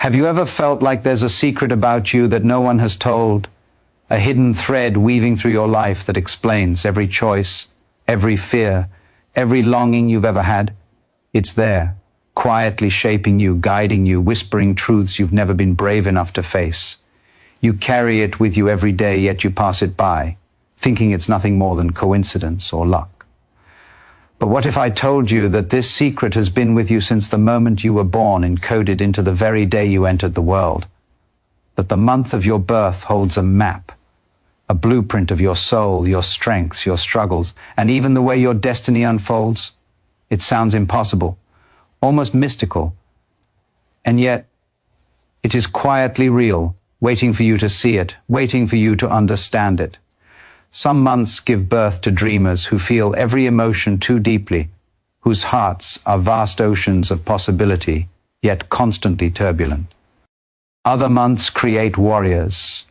Have you ever felt like there's a secret about you that no one has told? A hidden thread weaving through your life that explains every choice, every fear, every longing you've ever had? It's there, quietly shaping you, guiding you, whispering truths you've never been brave enough to face. You carry it with you every day, yet you pass it by, thinking it's nothing more than coincidence or luck. But what if I told you that this secret has been with you since the moment you were born, encoded into the very day you entered the world? That the month of your birth holds a map, a blueprint of your soul, your strengths, your struggles, and even the way your destiny unfolds? It sounds impossible, almost mystical, and yet it is quietly real, waiting for you to see it, waiting for you to understand it. Some months give birth to dreamers who feel every emotion too deeply, whose hearts are vast oceans of possibility, yet constantly turbulent. Other months create warriors,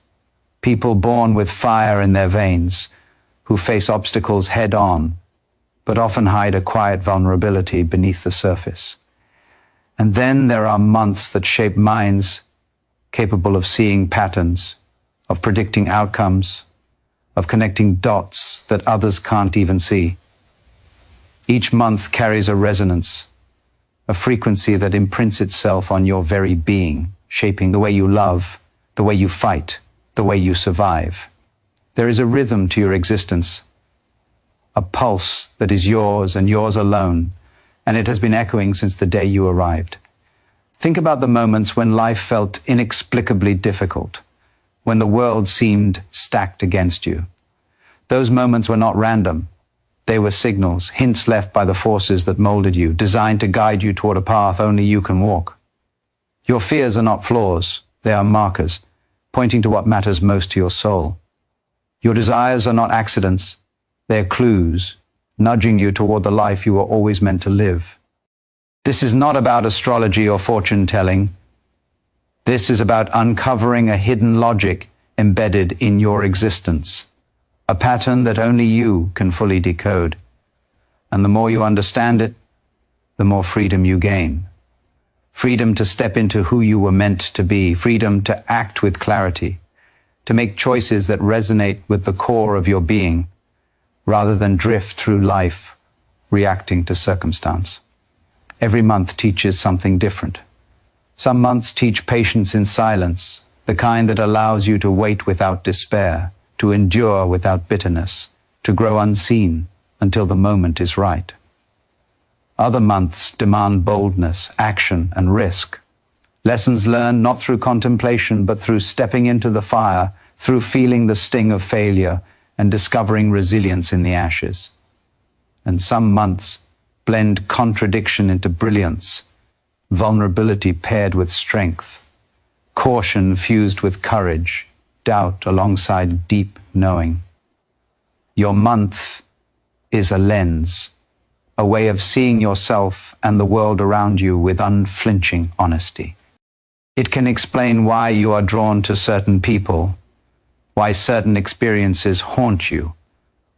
people born with fire in their veins, who face obstacles head on, but often hide a quiet vulnerability beneath the surface. And then there are months that shape minds capable of seeing patterns, of predicting outcomes, of connecting dots that others can't even see. Each month carries a resonance, a frequency that imprints itself on your very being, shaping the way you love, the way you fight, the way you survive. There is a rhythm to your existence, a pulse that is yours and yours alone, and it has been echoing since the day you arrived. Think about the moments when life felt inexplicably difficult, when the world seemed stacked against you. Those moments were not random. They were signals, hints left by the forces that molded you, designed to guide you toward a path only you can walk. Your fears are not flaws, they are markers, pointing to what matters most to your soul. Your desires are not accidents, they are clues, nudging you toward the life you were always meant to live. This is not about astrology or fortune-telling. This is about uncovering a hidden logic embedded in your existence, a pattern that only you can fully decode. And the more you understand it, the more freedom you gain. Freedom to step into who you were meant to be, freedom to act with clarity, to make choices that resonate with the core of your being, rather than drift through life, reacting to circumstance. Every month teaches something different. Some months teach patience in silence, the kind that allows you to wait without despair, to endure without bitterness, to grow unseen until the moment is right. Other months demand boldness, action, and risk. Lessons learned not through contemplation, but through stepping into the fire, through feeling the sting of failure and discovering resilience in the ashes. And some months blend contradiction into brilliance, vulnerability paired with strength, caution fused with courage, doubt alongside deep knowing. Your month is a lens, a way of seeing yourself and the world around you with unflinching honesty. It can explain why you are drawn to certain people, why certain experiences haunt you,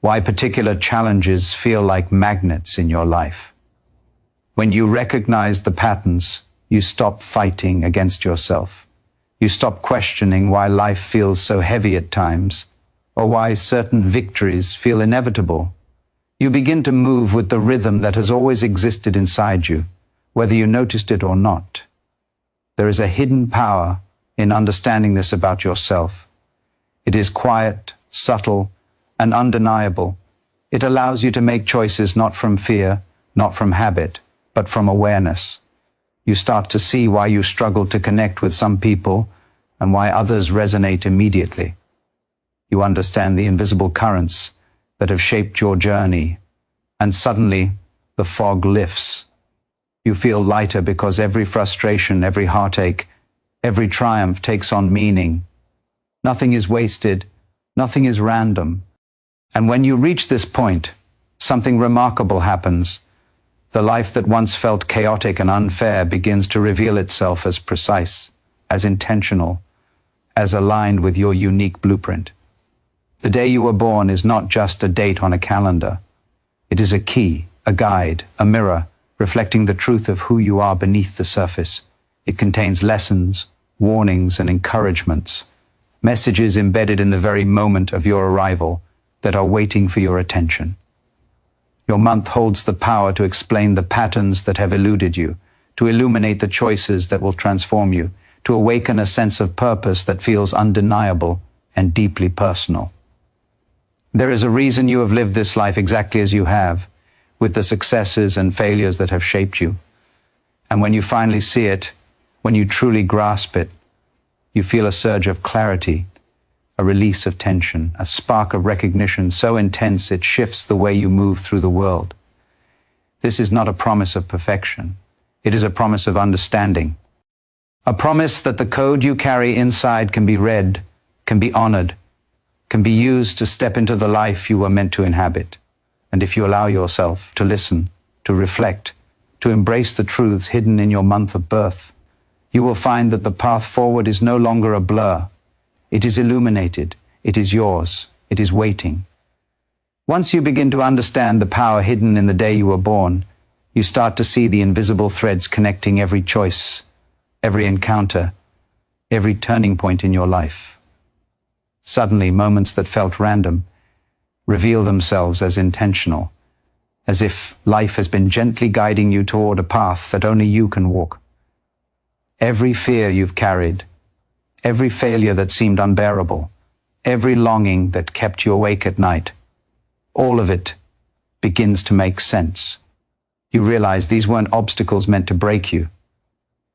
why particular challenges feel like magnets in your life. When you recognize the patterns, you stop fighting against yourself. You stop questioning why life feels so heavy at times, or why certain victories feel inevitable. You begin to move with the rhythm that has always existed inside you, whether you noticed it or not. There is a hidden power in understanding this about yourself. It is quiet, subtle, and undeniable. It allows you to make choices not from fear, not from habit, but from awareness. You start to see why you struggle to connect with some people and why others resonate immediately. You understand the invisible currents that have shaped your journey, and suddenly the fog lifts. You feel lighter because every frustration, every heartache, every triumph takes on meaning. Nothing is wasted, nothing is random. And when you reach this point, something remarkable happens. The life that once felt chaotic and unfair begins to reveal itself as precise, as intentional, as aligned with your unique blueprint. The day you were born is not just a date on a calendar. It is a key, a guide, a mirror, reflecting the truth of who you are beneath the surface. It contains lessons, warnings, and encouragements, messages embedded in the very moment of your arrival that are waiting for your attention. Your month holds the power to explain the patterns that have eluded you, to illuminate the choices that will transform you, to awaken a sense of purpose that feels undeniable and deeply personal. There is a reason you have lived this life exactly as you have, with the successes and failures that have shaped you. And when you finally see it, when you truly grasp it, you feel a surge of clarity, a release of tension, a spark of recognition so intense it shifts the way you move through the world. This is not a promise of perfection. It is a promise of understanding. A promise that the code you carry inside can be read, can be honored, can be used to step into the life you were meant to inhabit. And if you allow yourself to listen, to reflect, to embrace the truths hidden in your month of birth, you will find that the path forward is no longer a blur. It is illuminated. It is yours. It is waiting. Once you begin to understand the power hidden in the day you were born, you start to see the invisible threads connecting every choice, every encounter, every turning point in your life. Suddenly, moments that felt random reveal themselves as intentional, as if life has been gently guiding you toward a path that only you can walk. Every fear you've carried, every failure that seemed unbearable, every longing that kept you awake at night, all of it begins to make sense. You realize these weren't obstacles meant to break you.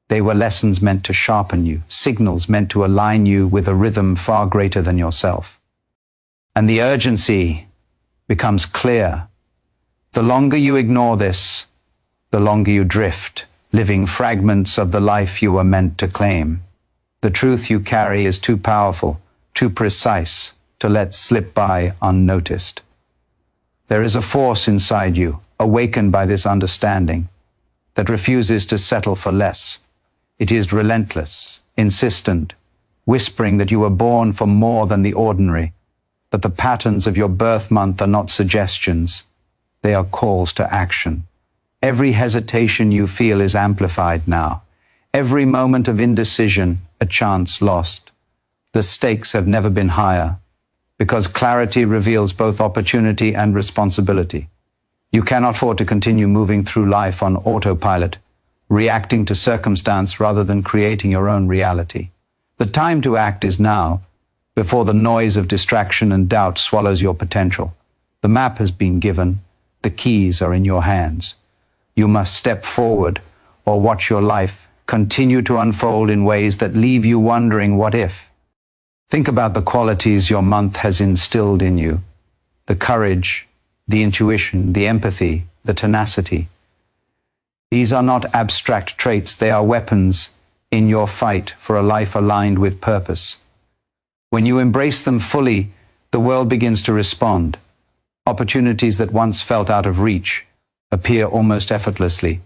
They were lessons meant to sharpen you, signals meant to align you with a rhythm far greater than yourself. And the urgency becomes clear. The longer you ignore this, the longer you drift, living fragments of the life you were meant to claim. The truth you carry is too powerful, too precise to let slip by unnoticed. There is a force inside you, awakened by this understanding, that refuses to settle for less. It is relentless, insistent, whispering that you were born for more than the ordinary, that the patterns of your birth month are not suggestions, they are calls to action. Every hesitation you feel is amplified now. Every moment of indecision, a chance lost. The stakes have never been higher, because clarity reveals both opportunity and responsibility. You cannot afford to continue moving through life on autopilot, reacting to circumstance rather than creating your own reality. The time to act is now, before the noise of distraction and doubt swallows your potential. The map has been given, the keys are in your hands. You must step forward or watch your life continue to unfold in ways that leave you wondering what if. Think about the qualities your month has instilled in you, the courage, the intuition, the empathy, the tenacity. These are not abstract traits, they are weapons in your fight for a life aligned with purpose. When you embrace them fully, the world begins to respond. Opportunities that once felt out of reach appear almost effortlessly.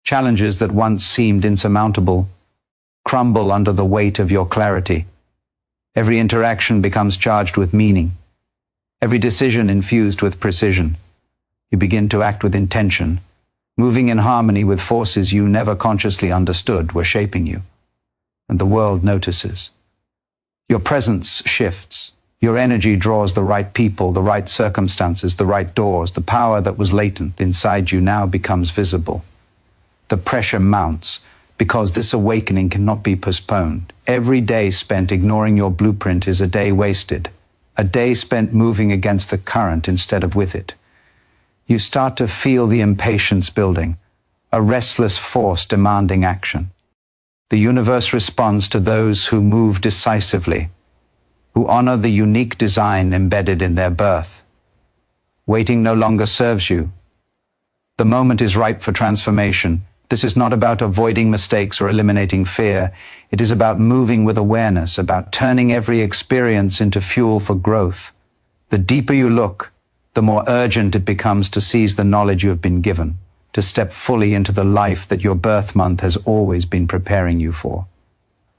Challenges that once seemed insurmountable crumble under the weight of your clarity. Every interaction becomes charged with meaning. Every decision infused with precision. You begin to act with intention, moving in harmony with forces you never consciously understood were shaping you. And the world notices. Your presence shifts. Your energy draws the right people, the right circumstances, the right doors. The power that was latent inside you now becomes visible. The pressure mounts because this awakening cannot be postponed. Every day spent ignoring your blueprint is a day wasted, a day spent moving against the current instead of with it. You start to feel the impatience building, a restless force demanding action. The universe responds to those who move decisively, who honor the unique design embedded in their birth. Waiting no longer serves you. The moment is ripe for transformation. This is not about avoiding mistakes or eliminating fear. It is about moving with awareness, about turning every experience into fuel for growth. The deeper you look, the more urgent it becomes to seize the knowledge you have been given, to step fully into the life that your birth month has always been preparing you for.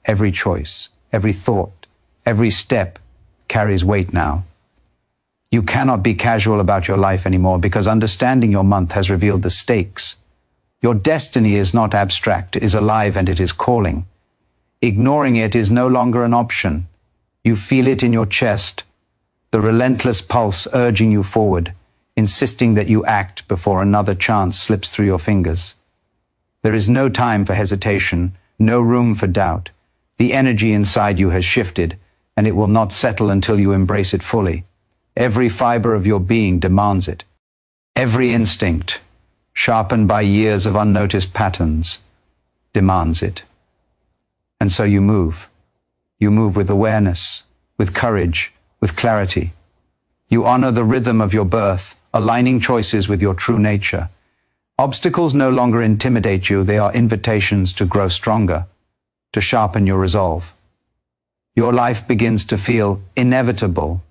Every choice, every thought, every step carries weight now. You cannot be casual about your life anymore because understanding your month has revealed the stakes. Your destiny is not abstract, it is alive and it is calling. Ignoring it is no longer an option. You feel it in your chest, the relentless pulse urging you forward, insisting that you act before another chance slips through your fingers. There is no time for hesitation, no room for doubt. The energy inside you has shifted, and it will not settle until you embrace it fully. Every fiber of your being demands it. Every instinct, sharpened by years of unnoticed patterns, demands it. And so you move. You move with awareness, with courage, with clarity. You honor the rhythm of your birth, aligning choices with your true nature. Obstacles no longer intimidate you, they are invitations to grow stronger, to sharpen your resolve. Your life begins to feel inevitable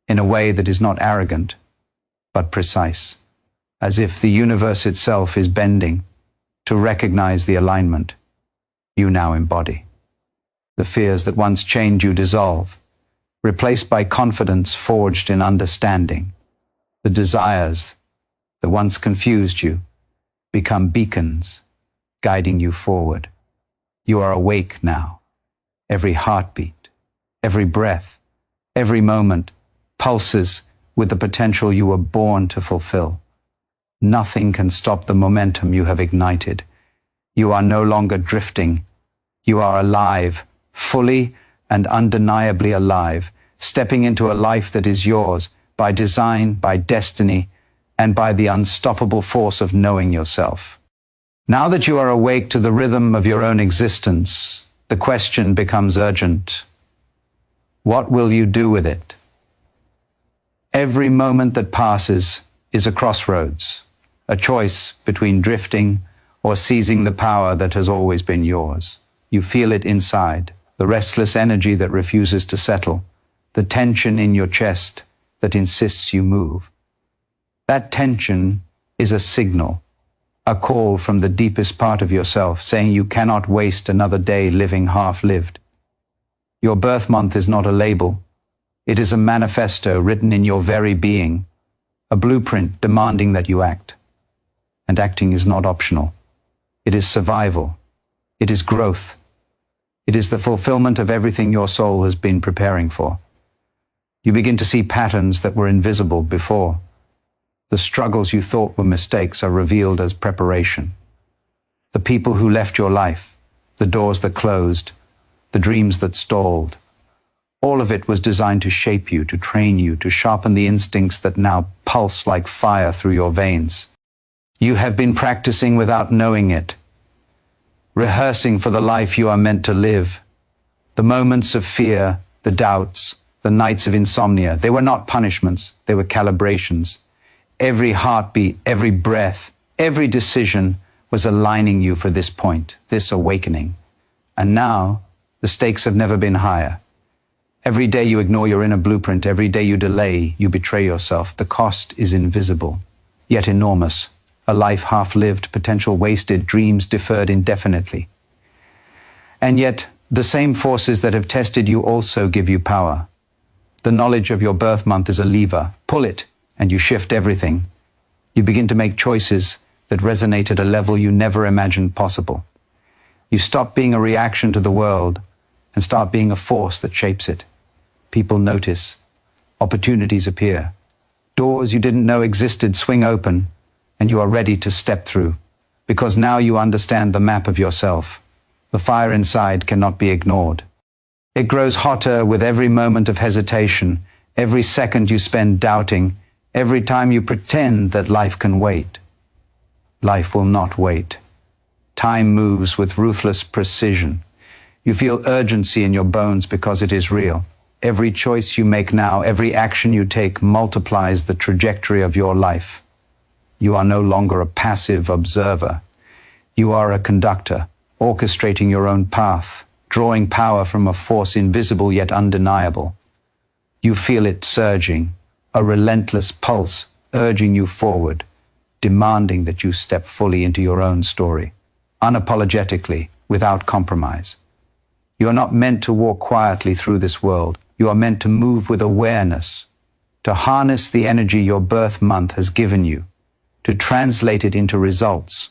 in a way that is not arrogant, but precise, as if the universe itself is bending to recognize the alignment you now embody. The fears that once chained you dissolve, replaced by confidence forged in understanding. The desires that once confused you become beacons, guiding you forward. You are awake now. Every heartbeat, every breath, every moment pulses with the potential you were born to fulfill. Nothing can stop the momentum you have ignited. You are no longer drifting. You are alive, fully and undeniably alive, stepping into a life that is yours by design, by destiny, and by the unstoppable force of knowing yourself. Now that you are awake to the rhythm of your own existence, the question becomes urgent. What will you do with it? Every moment that passes is a crossroads, a choice between drifting or seizing the power that has always been yours. You feel it inside, the restless energy that refuses to settle, the tension in your chest that insists you move. That tension is a signal, a call from the deepest part of yourself saying you cannot waste another day living half-lived. Your birth month is not a label. It is a manifesto written in your very being, a blueprint demanding that you act. And acting is not optional. It is survival. It is growth. It is the fulfillment of everything your soul has been preparing for. You begin to see patterns that were invisible before. The struggles you thought were mistakes are revealed as preparation. The people who left your life, the doors that closed, the dreams that stalled, all of it was designed to shape you, to train you, to sharpen the instincts that now pulse like fire through your veins. You have been practicing without knowing it, rehearsing for the life you are meant to live. The moments of fear, the doubts, the nights of insomnia, they were not punishments, they were calibrations. Every heartbeat, every breath, every decision was aligning you for this point, this awakening. And now, the stakes have never been higher. Every day you ignore your inner blueprint, every day you delay, you betray yourself. The cost is invisible, yet enormous. A life half-lived, potential wasted, dreams deferred indefinitely. And yet, the same forces that have tested you also give you power. The knowledge of your birth month is a lever. Pull it, and you shift everything. You begin to make choices that resonate at a level you never imagined possible. You stop being a reaction to the world and start being a force that shapes it. People notice. Opportunities appear. Doors you didn't know existed swing open, and you are ready to step through, because now you understand the map of yourself. The fire inside cannot be ignored. It grows hotter with every moment of hesitation, every second you spend doubting, every time you pretend that life can wait. Life will not wait. Time moves with ruthless precision. You feel urgency in your bones because it is real. Every choice you make now, every action you take multiplies the trajectory of your life. You are no longer a passive observer. You are a conductor, orchestrating your own path, drawing power from a force invisible yet undeniable. You feel it surging, a relentless pulse urging you forward, demanding that you step fully into your own story, unapologetically, without compromise. You are not meant to walk quietly through this world. You are meant to move with awareness, to harness the energy your birth month has given you, to translate it into results,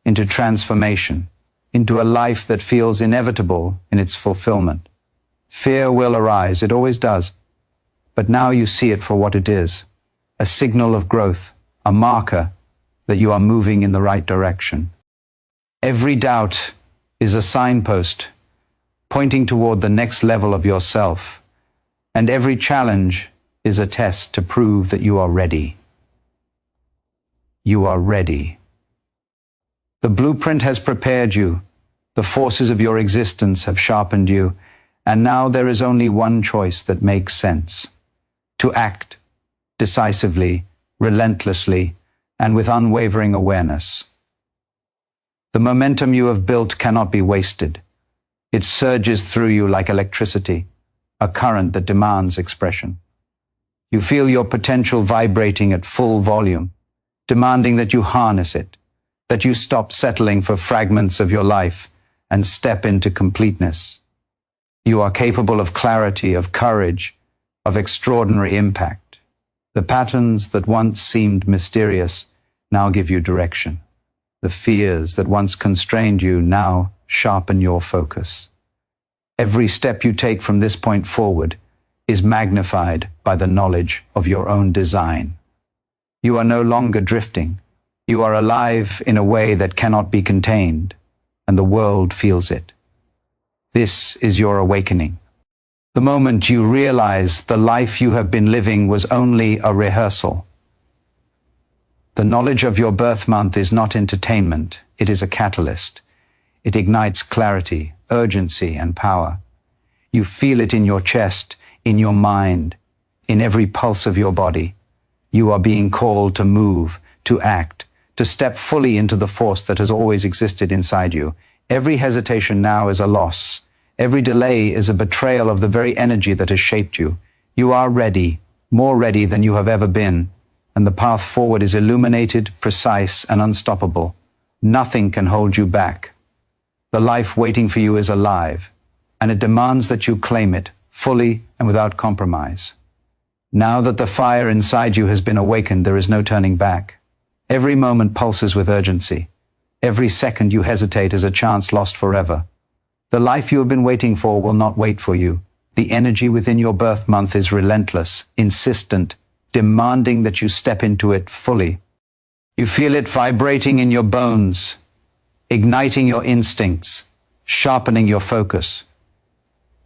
into transformation, into a life that feels inevitable in its fulfillment. Fear will arise, it always does. But now you see it for what it is, a signal of growth, a marker that you are moving in the right direction. Every doubt is a signpost pointing toward the next level of yourself, and every challenge is a test to prove that you are ready. You are ready. The blueprint has prepared you, the forces of your existence have sharpened you, and now there is only one choice that makes sense: to act decisively, relentlessly, and with unwavering awareness. The momentum you have built cannot be wasted. It surges through you like electricity, a current that demands expression. You feel your potential vibrating at full volume, demanding that you harness it, that you stop settling for fragments of your life and step into completeness. You are capable of clarity, of courage, of extraordinary impact. The patterns that once seemed mysterious now give you direction. The fears that once constrained you now sharpen your focus. Every step you take from this point forward is magnified by the knowledge of your own design. You are no longer drifting. You are alive in a way that cannot be contained, and the world feels it. This is your awakening. The moment you realize the life you have been living was only a rehearsal. The knowledge of your birth month is not entertainment, it is a catalyst. It ignites clarity, urgency, and power. You feel it in your chest, in your mind, in every pulse of your body. You are being called to move, to act, to step fully into the force that has always existed inside you. Every hesitation now is a loss. Every delay is a betrayal of the very energy that has shaped you. You are ready, more ready than you have ever been, and the path forward is illuminated, precise, and unstoppable. Nothing can hold you back. The life waiting for you is alive, and it demands that you claim it, fully and without compromise. Now that the fire inside you has been awakened, there is no turning back. Every moment pulses with urgency. Every second you hesitate is a chance lost forever. The life you have been waiting for will not wait for you. The energy within your birth month is relentless, insistent, demanding that you step into it fully. You feel it vibrating in your bones, igniting your instincts, sharpening your focus.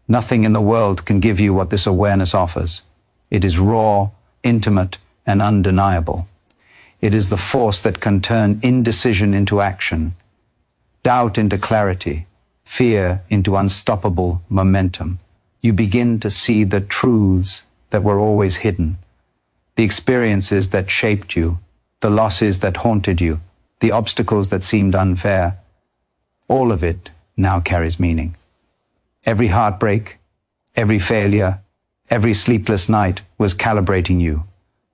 Nothing in the world can give you what this awareness offers. It is raw, intimate, and undeniable. It is the force that can turn indecision into action, doubt into clarity, fear into unstoppable momentum. You begin to see the truths that were always hidden, the experiences that shaped you, the losses that haunted you, the obstacles that seemed unfair. All of it now carries meaning. Every heartbreak, every failure, every sleepless night was calibrating you,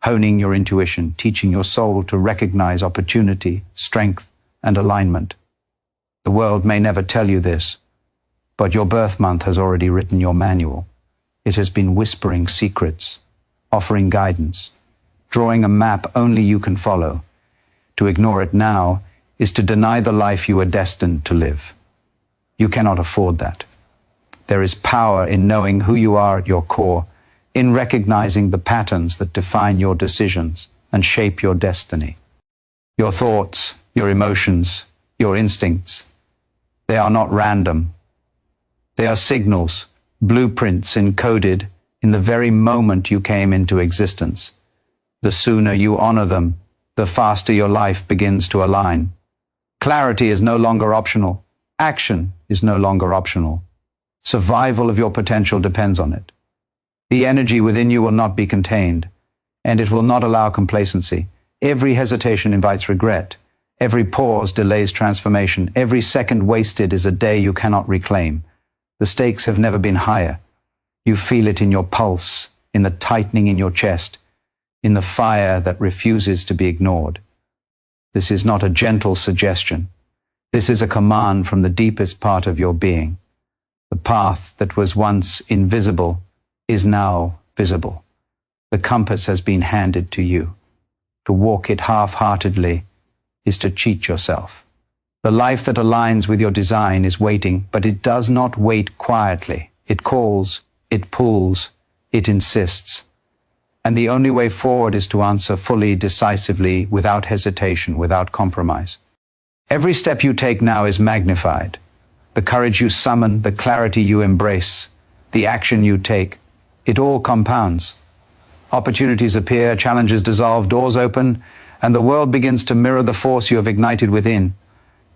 honing your intuition, teaching your soul to recognize opportunity, strength, and alignment. The world may never tell you this, but your birth month has already written your manual. It has been whispering secrets, offering guidance, drawing a map only you can follow. To ignore it now is to deny the life you are destined to live. You cannot afford that. There is power in knowing who you are at your core, in recognizing the patterns that define your decisions and shape your destiny. Your thoughts, your emotions, your instincts, they are not random. They are signals, blueprints encoded in the very moment you came into existence. The sooner you honor them, the faster your life begins to align. Clarity is no longer optional. Action is no longer optional. Survival of your potential depends on it. The energy within you will not be contained, and it will not allow complacency. Every hesitation invites regret. Every pause delays transformation. Every second wasted is a day you cannot reclaim. The stakes have never been higher. You feel it in your pulse, in the tightening in your chest, in the fire that refuses to be ignored. This is not a gentle suggestion. This is a command from the deepest part of your being. The path that was once invisible is now visible. The compass has been handed to you. To walk it half-heartedly is to cheat yourself. The life that aligns with your design is waiting, but it does not wait quietly. It calls, it pulls, it insists. And the only way forward is to answer fully, decisively, without hesitation, without compromise. Every step you take now is magnified. The courage you summon, the clarity you embrace, the action you take, it all compounds. Opportunities appear, challenges dissolve, doors open, and the world begins to mirror the force you have ignited within.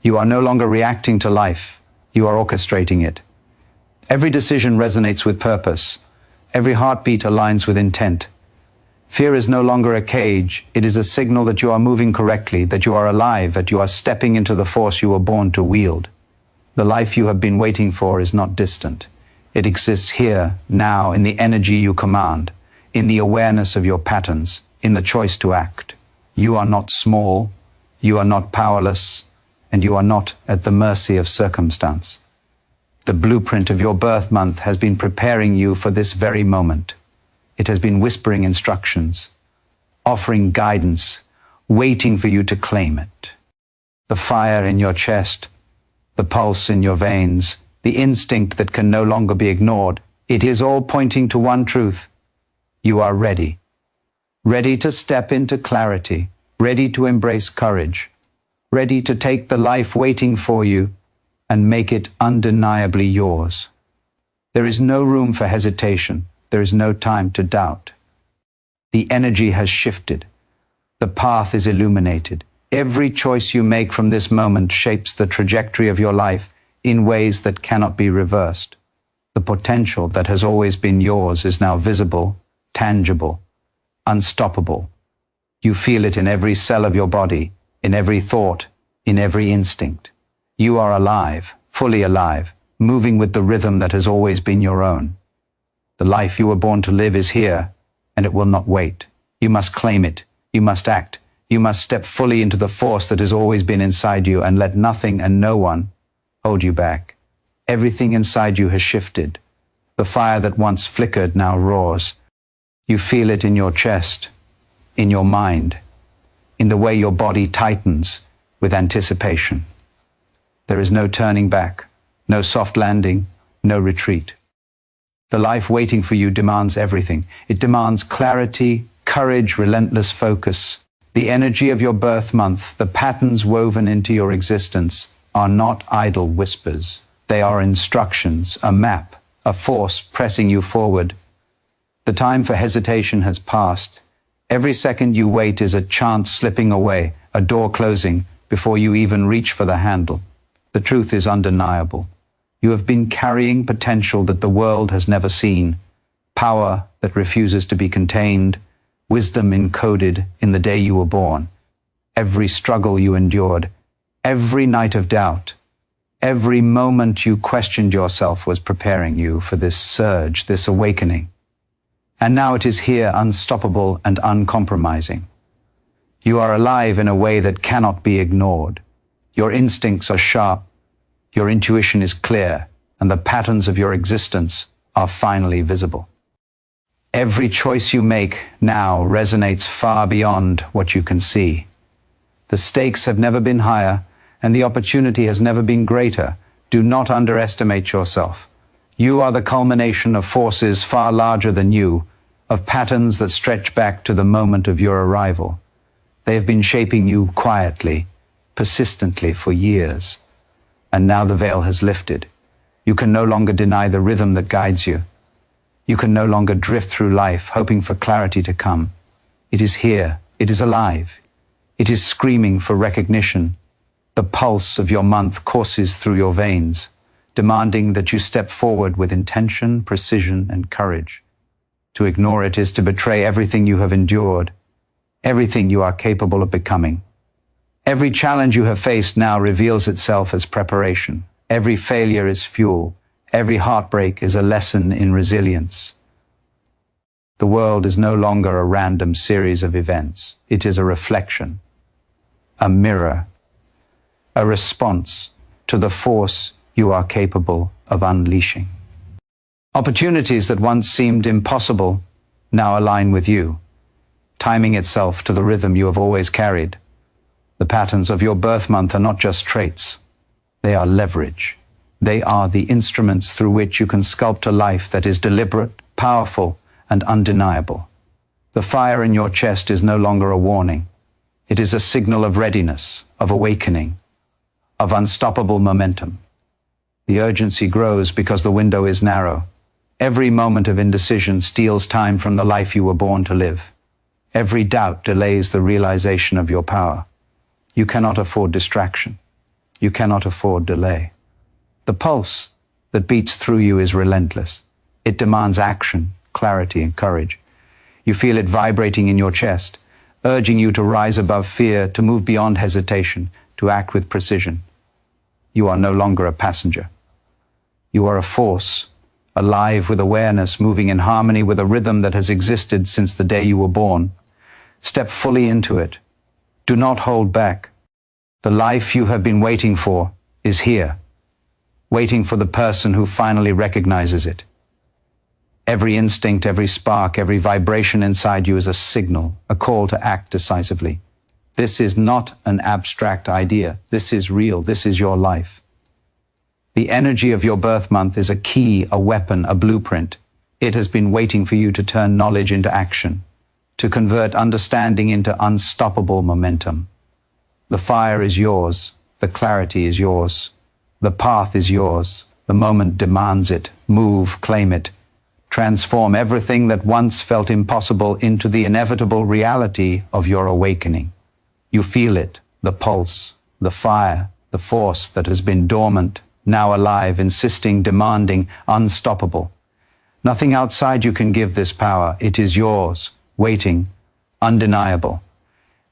You are no longer reacting to life, you are orchestrating it. Every decision resonates with purpose. Every heartbeat aligns with intent. Fear is no longer a cage, it is a signal that you are moving correctly, that you are alive, that you are stepping into the force you were born to wield. The life you have been waiting for is not distant. It exists here, now, in the energy you command, in the awareness of your patterns, in the choice to act. You are not small, you are not powerless, and you are not at the mercy of circumstance. The blueprint of your birth month has been preparing you for this very moment. It has been whispering instructions, offering guidance, waiting for you to claim it. The fire in your chest, the pulse in your veins, the instinct that can no longer be ignored, it is all pointing to one truth. You are ready. Ready to step into clarity, ready to embrace courage, ready to take the life waiting for you and make it undeniably yours. There is no room for hesitation. There is no time to doubt. The energy has shifted. The path is illuminated. Every choice you make from this moment shapes the trajectory of your life in ways that cannot be reversed. The potential that has always been yours is now visible, tangible, unstoppable. You feel it in every cell of your body, in every thought, in every instinct. You are alive, fully alive, moving with the rhythm that has always been your own. The life you were born to live is here, and it will not wait. You must claim it. You must act. You must step fully into the force that has always been inside you and let nothing and no one hold you back. Everything inside you has shifted. The fire that once flickered now roars. You feel it in your chest, in your mind, in the way your body tightens with anticipation. There is no turning back, no soft landing, no retreat. The life waiting for you demands everything. It demands clarity, courage, relentless focus. The energy of your birth month, the patterns woven into your existence, are not idle whispers. They are instructions, a map, a force pressing you forward. The time for hesitation has passed. Every second you wait is a chance slipping away, a door closing before you even reach for the handle. The truth is undeniable. You have been carrying potential that the world has never seen, power that refuses to be contained, wisdom encoded in the day you were born. Every struggle you endured, every night of doubt, every moment you questioned yourself was preparing you for this surge, this awakening. And now it is here, unstoppable and uncompromising. You are alive in a way that cannot be ignored. Your instincts are sharp. Your intuition is clear, and the patterns of your existence are finally visible. Every choice you make now resonates far beyond what you can see. The stakes have never been higher, and the opportunity has never been greater. Do not underestimate yourself. You are the culmination of forces far larger than you, of patterns that stretch back to the moment of your arrival. They have been shaping you quietly, persistently for years. And now the veil has lifted. You can no longer deny the rhythm that guides you. You can no longer drift through life, hoping for clarity to come. It is here. It is alive. It is screaming for recognition. The pulse of your month courses through your veins, demanding that you step forward with intention, precision, and courage. To ignore it is to betray everything you have endured, everything you are capable of becoming. Every challenge you have faced now reveals itself as preparation. Every failure is fuel. Every heartbreak is a lesson in resilience. The world is no longer a random series of events. It is a reflection, a mirror, a response to the force you are capable of unleashing. Opportunities that once seemed impossible now align with you, timing itself to the rhythm you have always carried. The patterns of your birth month are not just traits. They are leverage. They are the instruments through which you can sculpt a life that is deliberate, powerful, and undeniable. The fire in your chest is no longer a warning. It is a signal of readiness, of awakening, of unstoppable momentum. The urgency grows because the window is narrow. Every moment of indecision steals time from the life you were born to live. Every doubt delays the realization of your power. You cannot afford distraction. You cannot afford delay. The pulse that beats through you is relentless. It demands action, clarity, and courage. You feel it vibrating in your chest, urging you to rise above fear, to move beyond hesitation, to act with precision. You are no longer a passenger. You are a force, alive with awareness, moving in harmony with a rhythm that has existed since the day you were born. Step fully into it. Do not hold back. The life you have been waiting for is here, waiting for the person who finally recognizes it. Every instinct, every spark, every vibration inside you is a signal, a call to act decisively. This is not an abstract idea. This is real. This is your life. The energy of your birth month is a key, a weapon, a blueprint. It has been waiting for you to turn knowledge into action, to convert understanding into unstoppable momentum. The fire is yours. The clarity is yours. The path is yours. The moment demands it. Move, claim it. Transform everything that once felt impossible into the inevitable reality of your awakening. You feel it, the pulse, the fire, the force that has been dormant, now alive, insisting, demanding, unstoppable. Nothing outside you can give this power. It is yours, waiting, undeniable.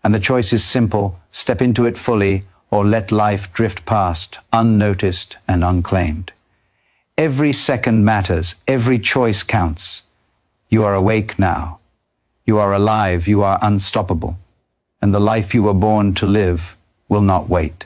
And the choice is simple: step into it fully, or let life drift past, unnoticed and unclaimed. Every second matters. Every choice counts. You are awake now. You are alive. You are unstoppable. And the life you were born to live will not wait.